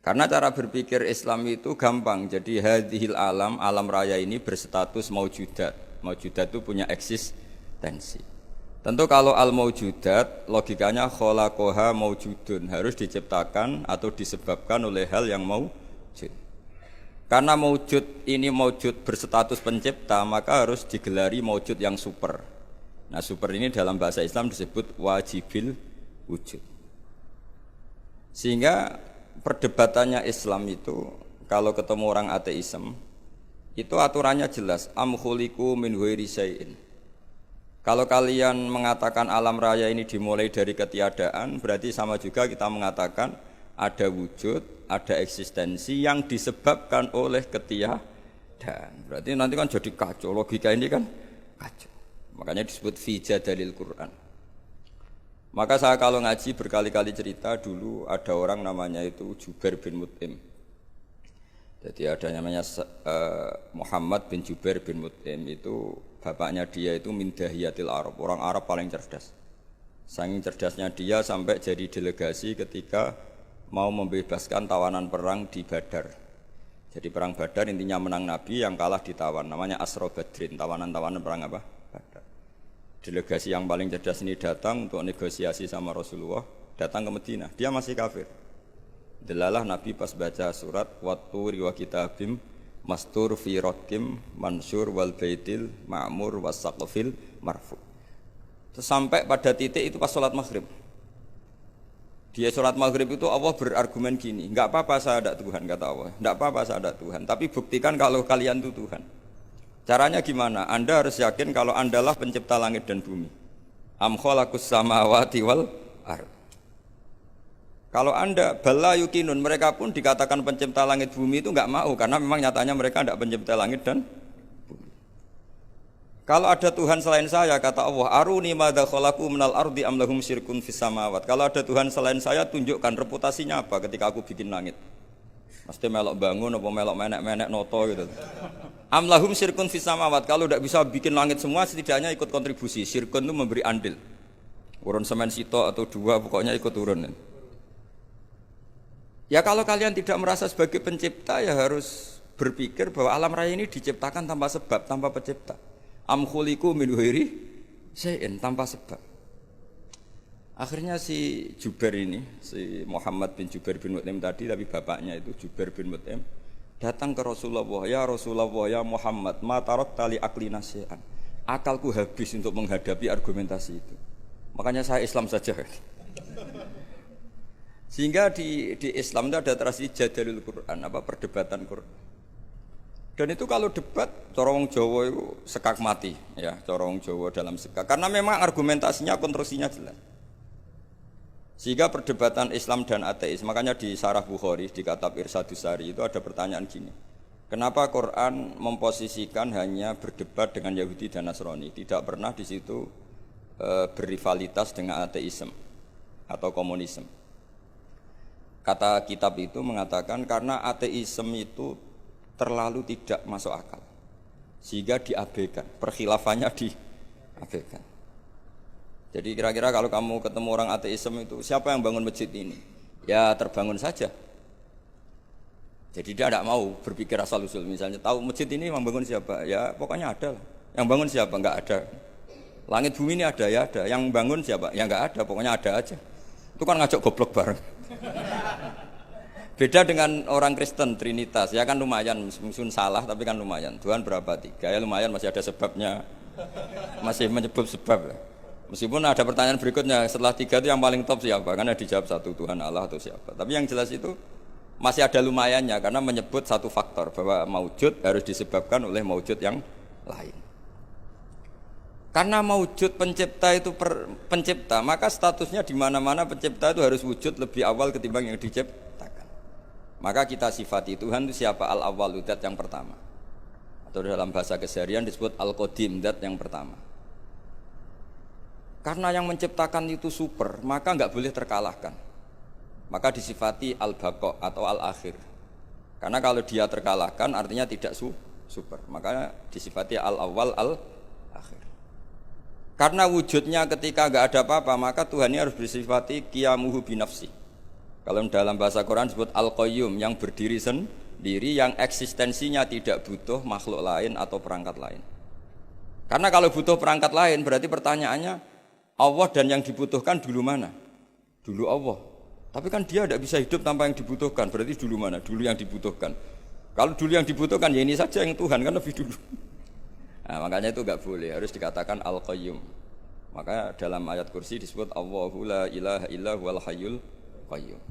Karena cara berpikir Islam itu gampang. Jadi hadhil alam, alam raya ini berstatus maujudat. Maujudat itu punya eksistensi. Tentu kalau al-maujudat logikanya khalaqaha maujudun, harus diciptakan atau disebabkan oleh hal yang maujud. Karena maujud ini maujud berstatus pencipta, maka harus digelari maujud yang super. Nah, super ini dalam bahasa Islam disebut wajibil wujud. Sehingga perdebatannya Islam itu kalau ketemu orang ateisme itu aturannya jelas, am khuliqu min ghairi syai'in. Kalau kalian mengatakan alam raya ini dimulai dari ketiadaan, berarti sama juga kita mengatakan ada wujud, ada eksistensi yang disebabkan oleh ketiadaan. Berarti nanti kan jadi kacau, logika ini kan kacau. Makanya disebut fi jadalil Quran. Maka saya kalau ngaji berkali-kali cerita, dulu ada orang namanya itu Jubair bin Mut'im. Jadi ada namanya Muhammad bin Jubair bin Mut'im, itu bapaknya dia itu min dahiyatil Arab, orang Arab paling cerdas. Saking cerdasnya dia sampai jadi delegasi ketika mau membebaskan tawanan perang di Badar. Jadi perang Badar intinya menang Nabi, yang kalah ditawan, namanya Asra Badrin, tawanan-tawanan perang apa? Badar. Delegasi yang paling cerdas ini datang untuk negosiasi sama Rasulullah, datang ke Madinah, dia masih kafir. Delalah Nabi pas baca surat watturi wa kitabim mastur fi rakim mansur wal baitil ma'mur was saqfil marfu. Terus sampai pada titik itu pas sholat maghrib. Dia sholat maghrib itu Allah berargumen gini, enggak apa-apa saya ada Tuhan, kata Allah, enggak apa-apa saya ada Tuhan, tapi buktikan kalau kalian itu Tuhan. Caranya gimana? Anda harus yakin kalau Andalah pencipta langit dan bumi. Am khalaqus samawati wal ardh. Kalau Anda bala yukinun, mereka pun dikatakan pencipta langit bumi itu enggak mau, karena memang nyatanya mereka enggak pencipta langit dan bumi. Kalau ada Tuhan selain saya, kata Allah, aruni madza khalaqu minal ardi am lahum syirkun fis samawat. Kalau ada Tuhan selain saya, tunjukkan reputasinya apa ketika aku bikin langit. Mesti melok bangun apa melok menek-menek noto gitu. Am lahum syirkun fis samawat. Kalau tidak bisa bikin langit semua, setidaknya ikut kontribusi. Syirkun itu memberi andil. Urun semen sito atau dua, pokoknya ikut turun. Ya kalau kalian tidak merasa sebagai pencipta, ya harus berpikir bahwa alam raya ini diciptakan tanpa sebab, tanpa pencipta. Am khuliqu min ghairi syai'in, tanpa sebab. Akhirnya si Jubair ini, si Muhammad bin Jubair bin Mut'im tadi, tapi bapaknya itu Jubair bin Mut'im, datang ke Rasulullah, ya Rasulullah, ya Muhammad, ma tarakta li aqlina syai'an. Akalku habis untuk menghadapi argumentasi itu. Makanya saya Islam saja. Sehingga di Islam itu ada tradisi jadalul Quran, apa perdebatan Quran. Dan itu kalau debat, corong Jawa itu sekak mati, ya, corong Jawa dalam sekak. Karena memang argumentasinya, konstruksinya jelas. Sehingga perdebatan Islam dan ateis, makanya di Sarah Bukhari, di Kitab Irsyadus Sari itu ada pertanyaan gini. Kenapa Quran memposisikan hanya berdebat dengan Yahudi dan Nasrani, tidak pernah di situ berrivalitas dengan ateisme atau komunisme? Kata kitab itu mengatakan karena ateisme itu terlalu tidak masuk akal, sehingga diabaikan, perkhilafannya diabaikan. Jadi kira-kira kalau kamu ketemu orang ateisme itu, siapa yang bangun masjid ini? Ya terbangun saja. Jadi dia tidak mau berpikir asal-usul. Misalnya tahu masjid ini yang bangun siapa? Ya pokoknya ada lah. Yang bangun siapa? Enggak ada. Langit bumi ini ada, ya ada. Yang bangun siapa? Ya enggak ada, pokoknya ada aja. Itu kan ngajak goblok bareng. Beda dengan orang Kristen Trinitas, ya kan lumayan, mungkin salah tapi kan lumayan. Tuhan berapa? 3, ya lumayan, masih ada sebabnya, masih menyebut sebab. Meskipun ada pertanyaan berikutnya, setelah 3 itu yang paling top siapa? Karena dijawab 1 Tuhan Allah atau siapa. Tapi yang jelas itu masih ada lumayannya, karena menyebut satu faktor bahwa maujud harus disebabkan oleh maujud yang lain. Karena maujud pencipta itu pencipta, maka statusnya di mana-mana pencipta itu harus wujud lebih awal ketimbang yang diciptakan. Maka kita sifati Tuhan itu siapa? Al-awwal, zat yang pertama. Atau dalam bahasa keseharian disebut Al-Qadim, zat yang pertama. Karena yang menciptakan itu super, maka enggak boleh terkalahkan. Maka disifati Al-Baqa atau Al-Akhir. Karena kalau dia terkalahkan artinya tidak super. Maka disifati Al-Awwal, Al-Akhir. Karena wujudnya ketika enggak ada apa-apa, maka Tuhan ini harus bersifati qiyamuhu binafsi. Kalau dalam bahasa Quran disebut Al-Qayyum, yang berdiri sendiri, yang eksistensinya tidak butuh makhluk lain atau perangkat lain. Karena kalau butuh perangkat lain berarti pertanyaannya Allah dan yang dibutuhkan dulu mana? Dulu Allah. Tapi kan dia tidak bisa hidup tanpa yang dibutuhkan. Berarti dulu mana? Dulu yang dibutuhkan. Kalau dulu yang dibutuhkan ya ini saja yang Tuhan kan lebih dulu. Nah, makanya itu enggak boleh, harus dikatakan Al-Qayyum. Maka dalam ayat kursi disebut Allahu la ilaha illa huwal hayyul qayyum.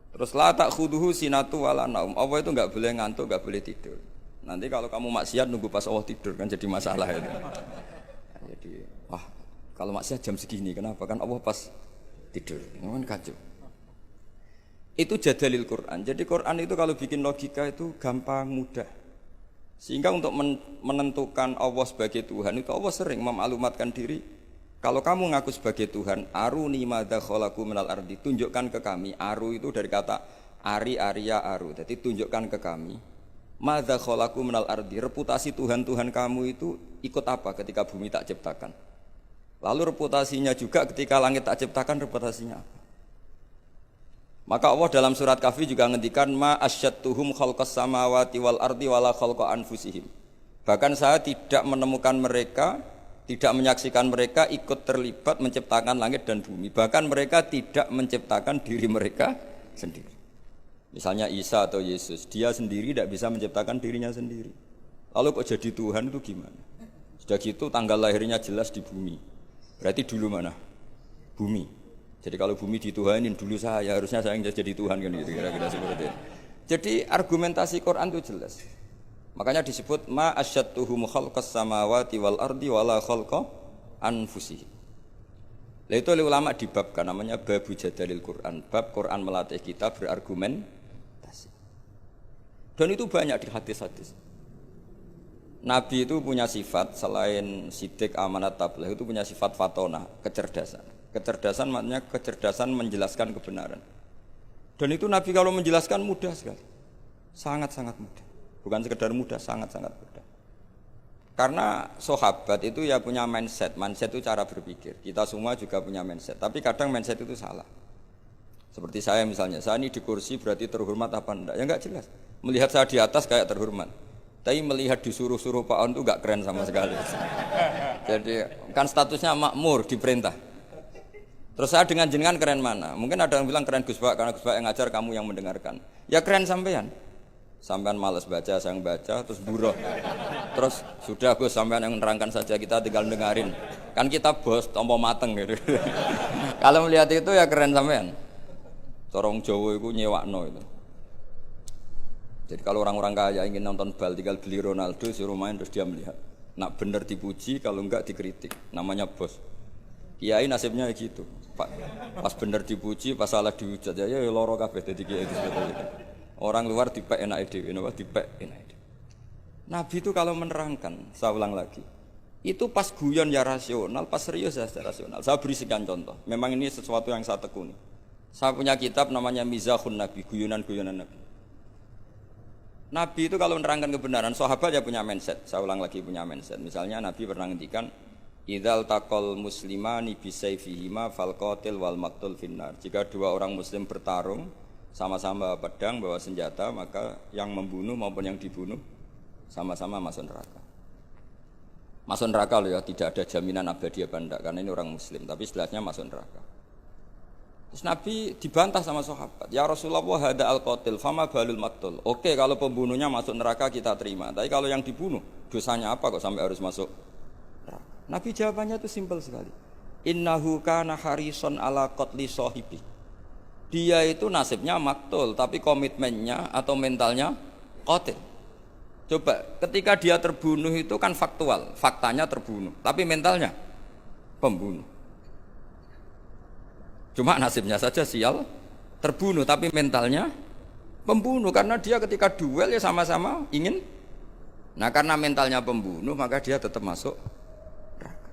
Terus la ta'khuduhu sinatu wala naum. Allah itu enggak boleh ngantuk, enggak boleh tidur. Nanti kalau kamu maksiat nunggu pas Allah tidur kan jadi masalah itu. Nah, jadi kalau maksiat jam segini kenapa? Kan Allah pas tidur. Kan kacau. Itu jadalil Quran. Jadi Quran itu kalau bikin logika itu gampang, mudah. Sehingga untuk menentukan Allah sebagai Tuhan itu Allah sering memaklumatkan diri. Kalau kamu ngaku sebagai Tuhan, aruni madza khalaqu minal ardi, tunjukkan ke kami. Aru itu dari kata ari, aria, aru. Jadi tunjukkan ke kami. Madza khalaqu minal ardi, reputasi Tuhan-Tuhan kamu itu ikut apa ketika bumi tak ciptakan? Lalu reputasinya juga ketika langit tak ciptakan, reputasinya apa? Maka Allah dalam surat Kahfi juga ngendikan ma asyattuhum khalqas samawati wal ardi wala khalqa anfusihim. Bahkan saya tidak menemukan mereka, tidak menyaksikan mereka ikut terlibat menciptakan langit dan bumi. Bahkan mereka tidak menciptakan diri mereka sendiri. Misalnya Isa atau Yesus, dia sendiri tidak bisa menciptakan dirinya sendiri. Lalu kok jadi Tuhan itu gimana? Sudah gitu tanggal lahirnya jelas di bumi. Berarti dulu mana? Bumi. Jadi kalau bumi dituhanin dulu saya, harusnya saya yang jadi Tuhan kan gitu kira-kira seperti itu. Jadi argumentasi Quran itu jelas. Makanya disebut ma asyattuhum khalqas samawati wal ardi wala khalqa anfusihim. Lah itu oleh ulama dibabkan namanya babu jadalil Quran. Bab Quran melatih kita berargumentasi. Dan itu banyak di hadis-hadis. Nabi itu punya sifat selain sidik, amanat, tabligh itu punya sifat fatonah, kecerdasan. Kecerdasan maknanya kecerdasan menjelaskan kebenaran. Dan itu Nabi kalau menjelaskan mudah sekali. Sangat-sangat mudah. Bukan sekedar mudah, sangat-sangat mudah. Karena sahabat itu ya punya mindset. Mindset itu cara berpikir. Kita semua juga punya mindset. Tapi kadang mindset itu salah. Seperti saya misalnya, saya ini di kursi berarti terhormat apa enggak? Ya enggak jelas. Melihat saya di atas kayak terhormat. Tapi melihat disuruh-suruh Pak On itu enggak keren sama sekali. Jadi kan statusnya makmur, diperintah. Terus saya dengan jenengan keren mana? Mungkin ada yang bilang keren Gus Pak, karena Gus Pak yang ngajar, kamu yang mendengarkan. Ya keren sampean. Sampean malas baca, saya yang baca, terus buruh. Terus sudah Gus, sampean yang menerangkan saja, kita tinggal dengarin. Kan kita bos, tompo mateng gitu. Kalau melihat itu ya keren sampean. Corong Jawa itu nyewakno itu. Jadi kalau orang-orang kaya ingin nonton bal, tinggal beli Ronaldo, suruh main terus dia melihat. Nak bener dipuji, kalau enggak dikritik. Namanya bos. Kiai nasibnya gitu. Pak, pas bener dipuji, pas salah dihujat ya loro kabeh dadi kiai itu sebetulnya. Orang luar dipek enake dhewe, napa dipek enake dhewe. Nabi itu kalau menerangkan, saya ulang lagi. Itu pas guyon ya rasional, pas serius ya rasional. Saya beri sekian contoh. Memang ini sesuatu yang saya tekuni. Saya punya kitab namanya Mizahun Nabi, guyonan-guyonan Nabi. Nabi itu kalau menerangkan kebenaran, sahabat ya punya mindset. Saya ulang lagi punya mindset. Misalnya Nabi pernah ngendikan idzal taqal muslimani bisayfihima fal qatil wal maqtul finnar. Jika dua orang muslim bertarung sama-sama pedang bawa senjata, maka yang membunuh maupun yang dibunuh sama-sama masuk neraka. Masuk neraka loh ya, tidak ada jaminan abadi apa enggak karena ini orang muslim, tapi istilahnya masuk neraka. Terus Nabi dibantah sama sahabat, ya Rasulullah hada al-qatil fama balul maqtul. Oke, kalau pembunuhnya masuk neraka kita terima, tapi kalau yang dibunuh dosanya apa kok sampai harus masuk neraka? Nabi jawabannya itu simpel sekali. Innahu kana harison ala qatli sahibi. Dia itu nasibnya maktul, tapi komitmennya atau mentalnya qatil. Coba, ketika dia terbunuh itu kan faktual, faktanya terbunuh, tapi mentalnya pembunuh. Cuma nasibnya saja sial, terbunuh, tapi mentalnya pembunuh. Karena dia ketika duel ya sama-sama ingin. Nah karena mentalnya pembunuh, maka dia tetap masuk neraka.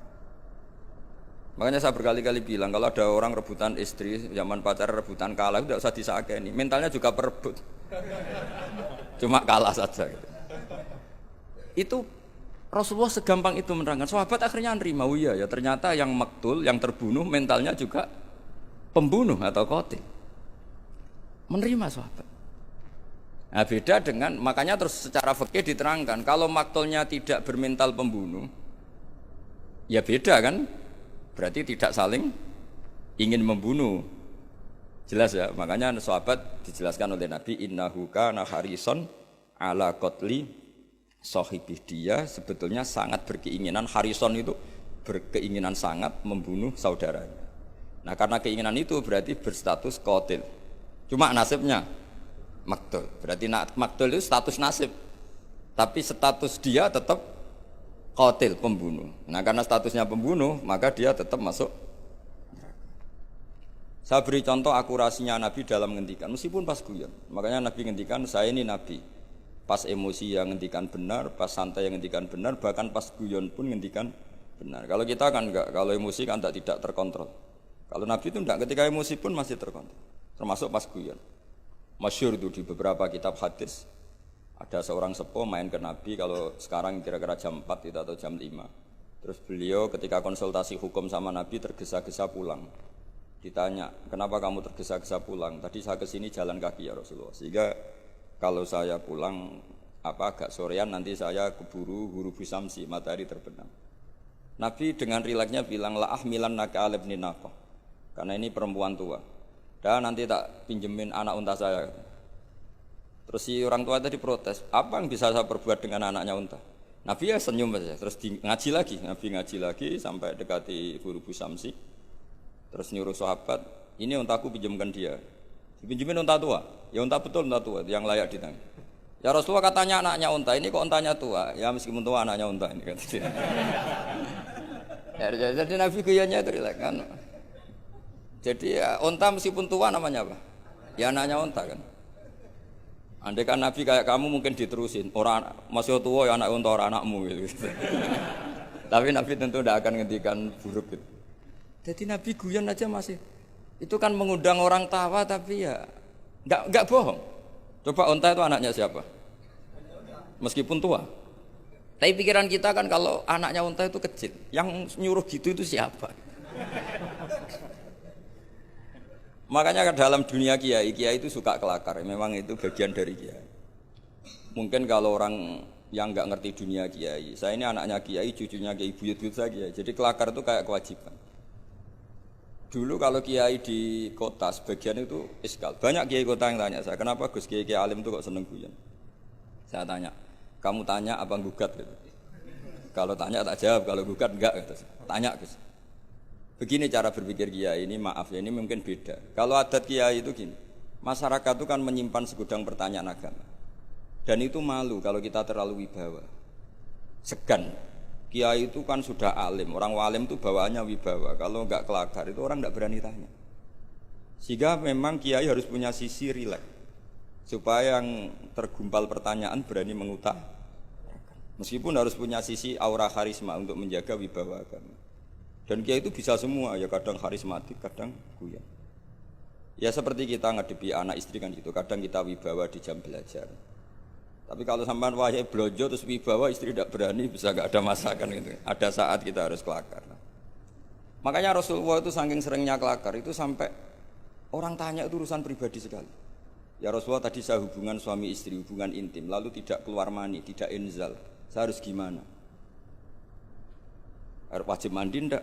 Makanya saya berkali-kali bilang, kalau ada orang rebutan istri, zaman pacar rebutan kalah, tidak usah disakeni. Mentalnya juga perebut. Cuma kalah saja gitu. Itu Rasulullah segampang itu menerangkan. Sahabat akhirnya nerima, oh iya ya ternyata yang maktul, yang terbunuh mentalnya juga pembunuh atau qatil. menerima sahabat. Nah, beda dengan, makanya terus secara fikih diterangkan kalau maktulnya tidak bermental pembunuh, ya beda kan, berarti tidak saling ingin membunuh. Jelas ya, makanya sahabat dijelaskan oleh Nabi, innahu kana harison ala qatli sahibih, dia sebetulnya sangat berkeinginan, harison itu berkeinginan sangat membunuh saudaranya. Nah karena keinginan itu berarti berstatus qatil. Cuma nasibnya maktul. Berarti maktul itu status nasib. Tapi status dia tetap qatil, pembunuh. Nah karena statusnya pembunuh, maka dia tetap masuk. Saya beri contoh akurasinya Nabi dalam ngendikan, meskipun pas guyon. Makanya Nabi ngendikan, saya ini Nabi. Pas emosi yang ngendikan benar, pas santai yang ngendikan benar, bahkan pas guyon pun ngendikan benar. Kalau kita kan enggak, kalau emosi kan tidak terkontrol. Kalau Nabi itu enggak, ketika emosi pun masih terkontrol. Termasuk pas guyon. Masyhur itu di beberapa kitab hadis, ada seorang sepuh main ke Nabi, kalau sekarang kira-kira jam 4 itu atau jam 5. Terus beliau ketika konsultasi hukum sama Nabi tergesa-gesa pulang. Ditanya, kenapa kamu tergesa-gesa pulang? Tadi saya kesini jalan kaki ya Rasulullah. Sehingga kalau saya pulang agak sorean, nanti saya keburu huru bisamsi, matahari terbenam. Nabi dengan rileksnya bilang, la ahmilan naka alibni naqah. Karena ini perempuan tua. Dan nanti tak pinjemin anak unta saya. Terus si orang tua tadi protes, apa yang bisa saya perbuat dengan anaknya unta? Nabi ya senyum saja. Terus ngaji lagi, Nabi ngaji lagi sampai dekati huru bisamsi. Terus nyuruh sahabat, ini untaku pinjamkan dia. Dipinjemin unta tua, ya unta betul unta tua, yang layak ditangani. Ya Rasulullah katanya anaknya unta, ini kok untanya tua? Ya meskipun tua anaknya unta ini kata dia. Ya, jadi Nabi guyanya itu rileks kan. Jadi ya unta meskipun tua namanya apa? Ya anaknya unta kan. Andai kan Nabi kayak kamu mungkin diterusin, orang masih tua ya anak unta orang anakmu gitu. Tapi Nabi tentu tidak akan ngendikan buruk gitu. Jadi Nabi guyon aja masih. Itu kan mengundang orang tawa tapi ya enggak bohong. Coba unta itu anaknya siapa? Meskipun tua. Tapi pikiran kita kan kalau anaknya unta itu kecil, yang nyuruh gitu itu siapa? Makanya dalam dunia kiai itu suka kelakar. Memang itu bagian dari kiai. Mungkin kalau orang yang nggak ngerti dunia kiai, saya ini anaknya kiai, cucunya kiai, buyut-buyut saya kiai. Jadi kelakar itu kayak kewajiban. Dulu kalau kiai di kota sebagian itu iskal. Banyak kiai kota yang tanya saya, kenapa Gus kiai alim itu kok seneng guyon? Saya tanya, kamu tanya apa gugat gitu? Kalau tanya tak jawab, kalau gugat enggak gitu. Tanya Gus. Begini cara berpikir kiai ini, maaf ya ini mungkin beda. Kalau adat kiai itu gini, masyarakat itu kan menyimpan segudang pertanyaan agama. Dan itu malu kalau kita terlalu wibawa. Segan. Kiai itu kan sudah alim, orang walim itu bawaannya wibawa. Kalau enggak kelakar itu orang enggak berani tanya. Sehingga memang kiai harus punya sisi rileks. Supaya yang tergumpal pertanyaan berani mengutak. Meskipun harus punya sisi aura karisma untuk menjaga wibawa agama. Dan kiai itu bisa semua, ya kadang karismatik, kadang guyon. Ya seperti kita ngadepi anak istri kan gitu, kadang kita wibawa di jam belajar. Tapi kalau sampean wahai blojo terus wibawa istri tidak berani, bisa gak ada masakan gitu. Ada saat kita harus kelakar. Makanya Rasulullah itu saking seringnya kelakar itu sampai orang tanya itu urusan pribadi sekali. Ya Rasulullah tadi saya hubungan suami istri, hubungan intim, lalu tidak keluar mani, tidak inzal. Saya harus gimana? Harus wajib mandi enggak?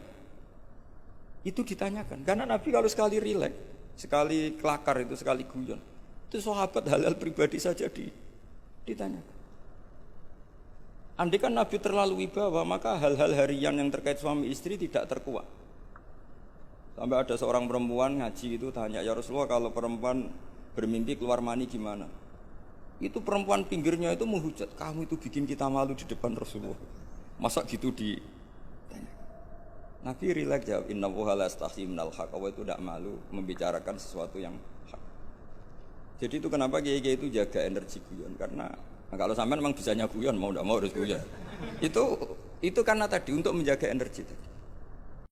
Itu ditanyakan. Karena Nabi kalau sekali rileks, sekali kelakar itu, sekali guyon, itu sahabat hal-hal pribadi saja ditanyakan. Andai kan Nabi terlalu wibawa, maka hal-hal harian yang terkait suami istri tidak terkuak. Sampai ada seorang perempuan ngaji itu tanya, ya Rasulullah kalau perempuan bermimpi keluar mani gimana? Itu perempuan pinggirnya itu menghujat, kamu itu bikin kita malu di depan Rasulullah. Masa gitu Nabi rileks jawab, innallaha la yastahi minal haqq. Allah itu tidak malu membicarakan sesuatu yang hak. Jadi itu kenapa kiai-kiai itu jaga energi guyon, karena kalau sampean memang bisanya guyon, mau tidak mau harus guyon. Itu karena tadi untuk menjaga energi tadi.